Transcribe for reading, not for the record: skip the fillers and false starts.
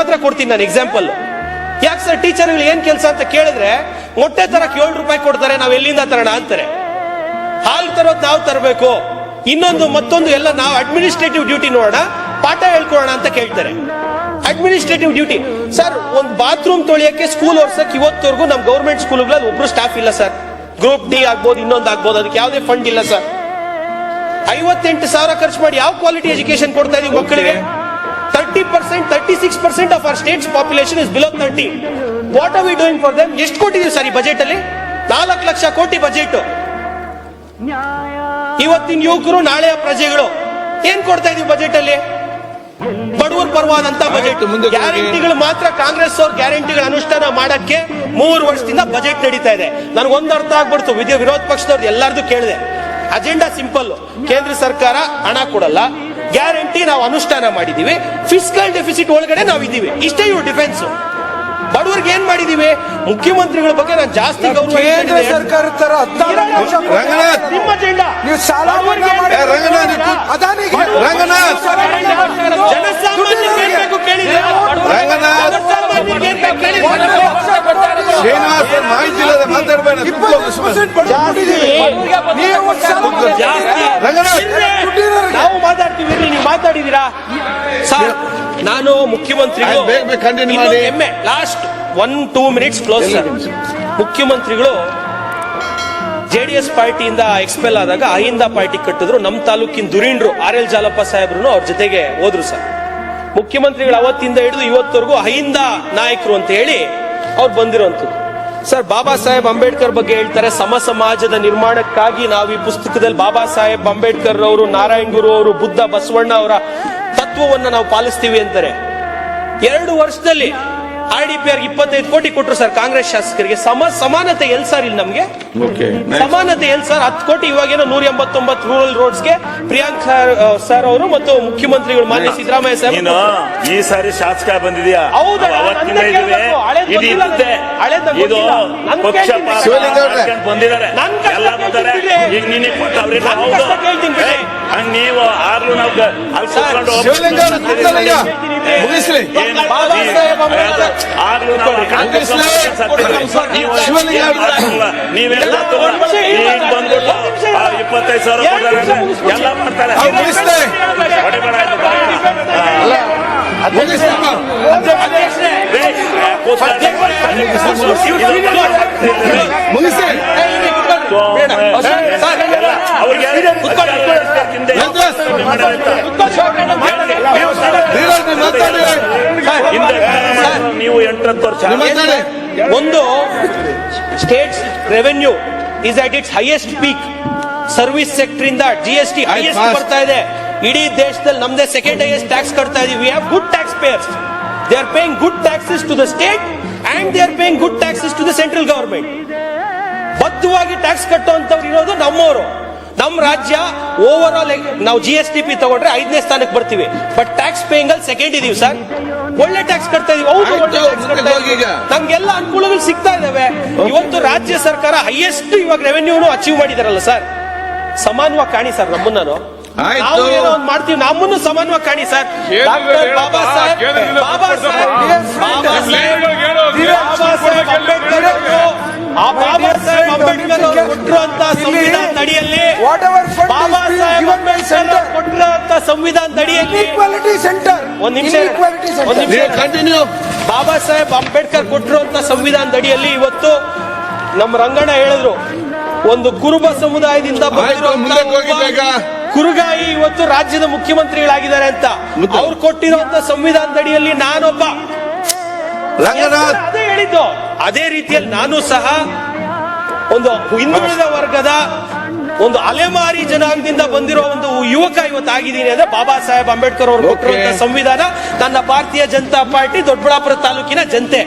ಮಾತ್ರ ಕೊಡ್ತೀನಿ ನಾನು ಎಕ್ಸಾಂಪಲ್. ಯಾಕೆ ಸರ್ ಟೀಚರ್ಗಳು ಏನ್ ಕೆಲಸ ಅಂತ ಕೇಳಿದ್ರೆ ಮೊಟ್ಟೆ ತರಕ್ 7 ರೂಪಾಯಿ ಕೊಡ್ತಾರೆ, ನಾವ್ ಎಲ್ಲಿಂದ ತರೋಣ ಅಂತಾರೆ. ಹಾಲು ತರೋದ್ ನಾವು ತರಬೇಕು, ಮತ್ತೊಂದು ಎಲ್ಲ ನಾವು ಅಡ್ಮಿನಿಸ್ಟ್ರೇಟಿವ್ ಡ್ಯೂಟಿ ನೋಡೋಣ, ಪಾಠ ಹೇಳ್ಕೊಡೋಣ ಅಂತ ಕೇಳ್ತಾರೆ. Administrative duty sir. ಒಂದು ಬಾತ್ರೂಮ್ ತೊಳಿಯಕ್ಕೆ ಸ್ಕೂಲ್ ಓರ್ಸಕ್ ಇವತ್ತವರೆಗೂ ನಮ್ ಗೌರ್ಮೆಂಟ್ ಸ್ಕೂಲ್ಗಳಲ್ಲಿ ಒಬ್ರು ಸ್ಟಾಫ್ ಇಲ್ಲ ಸರ್. ಗ್ರೂಪ್ ಡಿ ಆಗ್ಬೋದು, ಇನ್ನೊಂದು ಆಗ್ಬೋದು, ಅದಕ್ಕೆ ಯಾವುದೇ ಫಂಡ್ ಇಲ್ಲ ಸರ್. 58,000 ಖರ್ಚು ಮಾಡಿ ಯಾವ ಕ್ವಾಲಿಟಿ ಎಜುಕೇಶನ್ ಕೊಡ್ತಾ ಇದೀವಿ ಮಕ್ಕಳಿಗೆ? 30%, 36% of our States population is below 30. What are we doing for them? ಎಷ್ಟು ಕೊಟ್ಟಿದೀವಿ ಸರ್ ಈ ಬಜೆಟ್ ಅಲ್ಲಿ? 4 ಲಕ್ಷ ಕೋಟಿ ಬಜೆಟ್. ಇವತ್ತಿನ ಯುವಕರು ನಾಳೆಯ ಪ್ರಜೆಗಳು ಏನ್ ಕೊಡ್ತಾ ಇದೀವಿ ಬಜೆಟ್ ಅಲ್ಲಿ? ಬಡವರ ಪರವಾದಂತ ಬಜೆಟ್. ಗ್ಯಾರಂಟಿಗಳು ಮಾತ್ರ ಕಾಂಗ್ರೆಸ್ ಅವ್ರ ಗ್ಯಾರಂಟಿಗಳ ಅನುಷ್ಠಾನ ಮಾಡಕ್ಕೆ 3 ವರ್ಷದಿಂದ ಬಜೆಟ್ ನಡೀತಾ ಇದೆ. ನನಗೊಂದು ಅರ್ಥ ಆಗ್ಬಿಡ್ತು, ವಿರೋಧ ಪಕ್ಷದವ್ರದ್ದು ಎಲ್ಲಾರ್ದು ಕೇಳಿದೆ. ಅಜೆಂಡಾ ಸಿಂಪಲ್, ಕೇಂದ್ರ ಸರ್ಕಾರ ಹಣ ಕೊಡಲ್ಲ, ಗ್ಯಾರಂಟಿ ನಾವು ಅನುಷ್ಠಾನ ಮಾಡಿದೀವಿ, ಫಿಸ್ಕಲ್ ಡೆಫಿಸಿಟ್ ಒಳಗಡೆ ನಾವು ಇದೀವಿ, ಇಷ್ಟೇ ಇವ್ರ ಡಿಫೆನ್ಸ್. ಬಡವರಿಗೆ ಏನ್ ಮಾಡಿದೀವಿ? ಮುಖ್ಯಮಂತ್ರಿಗಳ ಬಗ್ಗೆ ನಾನು ಜಾಸ್ತಿ ಗೌರವ. ಕೇಂದ್ರ ಸರ್ಕಾರ ತರ ನಿಮ್ಮ ಅಜೆಂಡಾ ನೀವು ಸಾಲ ಜನಸಾಮಾನ್ಯರಿಗೆ ಕೇಳಿದ್ರೆ ನಾವು ಮಾತಾಡ್ತೀವಿ, ನೀವು ಮಾತಾಡಿದೀರಾ ಸರ್? ನಾನು ಮುಖ್ಯಮಂತ್ರಿಗಳು ಲಾಸ್ಟ್ 1-2 ಮಿನಿಟ್ಸ್ ಕ್ಲೋಸ್ ಸರ್. ಮುಖ್ಯಮಂತ್ರಿಗಳು JDS ಪಾರ್ಟಿಯಿಂದ ಎಕ್ಸ್ಪೆಲ್ ಆದಾಗ ಅಹಿಂದ ಪಾರ್ಟಿ ಕಟ್ಟಿದ್ರು. ನಮ್ಮ ತಾಲೂಕಿನ ದುರೀಂಡ್ರು RL ಜಾಲಪ್ಪ ಸಾಹೇಬ್ರು ಅವ್ರ ಜೊತೆಗೆ ಹೋದ್ರು ಸರ್. ಮುಖ್ಯಮಂತ್ರಿಗಳು ಅವತ್ತಿಂದ ಹಿಡಿದು ಇವತ್ತವರೆಗೂ ಅಹಿಂದ ನಾಯಕರು ಅಂತ ಹೇಳಿ ಅವ್ರು ಬಂದಿರುವಂತದ್ದು ಸರ್. ಬಾಬಾ ಸಾಹೇಬ್ ಅಂಬೇಡ್ಕರ್ ಬಗ್ಗೆ ಹೇಳ್ತಾರೆ, ಸಮ ಸಮಾಜದ ನಿರ್ಮಾಣಕ್ಕಾಗಿ ನಾವು ಈ ಪುಸ್ತಕದಲ್ಲಿ ಬಾಬಾ ಸಾಹೇಬ್ ಅಂಬೇಡ್ಕರ್ ಅವರು, ನಾರಾಯಣ್ ಗುರು ಅವರು, ಬುದ್ಧ ಬಸವಣ್ಣ ಅವರ ತತ್ವವನ್ನ ನಾವು ಪಾಲಿಸ್ತೀವಿ ಅಂತಾರೆ. 2 ವರ್ಷದಲ್ಲಿ RDPR 25 ಕೋಟಿ ಕೊಟ್ಟರು ಸರ್ ಕಾಂಗ್ರೆಸ್ ಶಾಸಕರಿಗೆ. ಸಮಾನತೆ ಎಲ್ ಸರ್ ಇಲ್ಲಿ ನಮ್ಗೆ? ಸಮಾನತೆ ಎಲ್ ಸರ್? 10 ಕೋಟಿ ಇವಾಗೇನೋ 189 ರೂರಲ್ ರೋಡ್ಸ್ಗೆ ಪ್ರಿಯಾಂಕ್ ಸರ್ ಅವರು ಮತ್ತು ಮುಖ್ಯಮಂತ್ರಿಗಳು ಮಾನ್ಯ ಸಿದ್ದರಾಮಯ್ಯ ಸಾಹೇಬ್ ಈ ಸಾರಿ ಶಾಸಕ ಬಂದಿದ್ಯಾ? ಹೌದಾ? ನೀವು ಆರ್ಲು ನಾವು ನೀವೆಲ್ಲ ಈಗ ಬಂದ್ಬಿಟ್ಟು 25,000 ಎಲ್ಲ ಮಾಡ್ತಾರೆ. ನೀವು 8 ವರ್ಷ ಒಂದು States revenue is at it's highest peak. Service sector ಇಂದ GST ಹೈಯೆಸ್ಟ್ ಬರ್ತಾ ಇದೆ. ಇಡೀ ದೇಶದಲ್ಲಿ ನಮ್ದೇ ಸೆಕೆಂಡ್ ಹೈಯೆಸ್ಟ್ ಟ್ಯಾಕ್ಸ್ ಕಟ್ತಾ ಇದೀವಿ. We have good tax payers. They are paying good taxes to the state and they are paying good taxes to the central government. ಬದ್ಧವಾಗಿ tax ಕಟ್ಟುವಂತವ್ರು ಇರೋದು ನಮ್ಮವರು. ನಮ್ಮ ರಾಜ್ಯ ಓವರ್ ಆಲ್ ನಾವು GSTP ತಗೊಂಡ್ರೆ 5ನೇ ಸ್ಥಾನಕ್ಕೆ ಬರ್ತೀವಿ. ಬಟ್ ಟ್ಯಾಕ್ಸ್ ಪೇಯಿಂಗ್ ಅಲ್ಲಿ ಸೆಕೆಂಡ್ ಇದೀವಿ ಸರ್. ಒಳ್ಳೆ ಟ್ಯಾಕ್ಸ್ ಕಟ್ತಾ ಇದೀವಿ. ನಮ್ಗೆಲ್ಲ ಅನುಕೂಲಗಳು ಸಿಗ್ತಾ ಇದಾವೆ. ಇವತ್ತು ರಾಜ್ಯ ಸರ್ಕಾರ ಹೈಯೆಸ್ಟ್ ಇವಾಗ ರೆವೆನ್ಯೂನು ಅಚೀವ್ ಮಾಡಿದಾರಲ್ಲ ಸರ್. ಸಮಾನವಾಗಿ ಕಾಣಿ ಸರ್ ನಮ್ಮನ್ನ. ನಾವು ಏನೋ ಒಂದು ಮಾಡ್ತೀವಿ, ನಮ್ಮನ್ನು ಸಮಾನವಾಗಿ ಕಾಣಿ ಸರ್. ಬಾಬಾ ಸಾಹೇಬ್ ಅಂಬೇಡ್ಕರ್ ಅವರು ಕೊಟ್ಟಿರುವಂತಹ ಸಂವಿಧಾನದ ಅಡಿಯಲ್ಲಿ, ಬಾಬಾ ಸಾಹೇಬ್ ಅಂಬೇಡ್ಕರ್ ಕೊಟ್ಟಿರುವಂತಹ ಸಂವಿಧಾನದ ಅಡಿಯಲ್ಲಿ ಒಂದ್ ನಿಮಿಷ ಬಾಬಾ ಸಾಹೇಬ್ ಅಂಬೇಡ್ಕರ್ ಕೊಟ್ಟಿರುವಂತಹ ಸಂವಿಧಾನದ ಅಡಿಯಲ್ಲಿ ಇವತ್ತು ನಮ್ಮ ರಂಗಣ್ಣ ಹೇಳಿದ್ರು, ಒಂದು ಕುರುಬ ಸಮುದಾಯದಿಂದ ಕುರುಗಾಯಿ ಇವತ್ತು ರಾಜ್ಯದ ಮುಖ್ಯಮಂತ್ರಿಗಳಾಗಿದ್ದಾರೆ ಅಂತ. ಅವ್ರು ಕೊಟ್ಟಿರುವಂತ ಸಂವಿಧಾನದ ಅಡಿಯಲ್ಲಿ ನಾನೊಬ್ಬ ಅದೇ ಹೇಳಿದ್ದು. ಅದೇ ರೀತಿಯಲ್ಲಿ ನಾನು ಸಹ ಒಂದು ಹಿಂದುಳಿದ ವರ್ಗದ ಒಂದು ಅಲೆಮಾರಿ ಜನಾಂಗದಿಂದ ಬಂದಿರೋ ಒಂದು ಯುವಕ ಇವತ್ತಾಗಿದ್ದೀನಿ ಅಂದ್ರೆ ಬಾಬಾ ಸಾಹೇಬ್ ಅಂಬೇಡ್ಕರ್ ಅವರು ಕೊಟ್ಟಿರುವಂತಹ ಸಂವಿಧಾನ, ನನ್ನ ಭಾರತೀಯ ಜನತಾ ಪಾರ್ಟಿ ದೊಡ್ಡಬಳ್ಳಾಪುರ ತಾಲೂಕಿನ ಜನತೆ.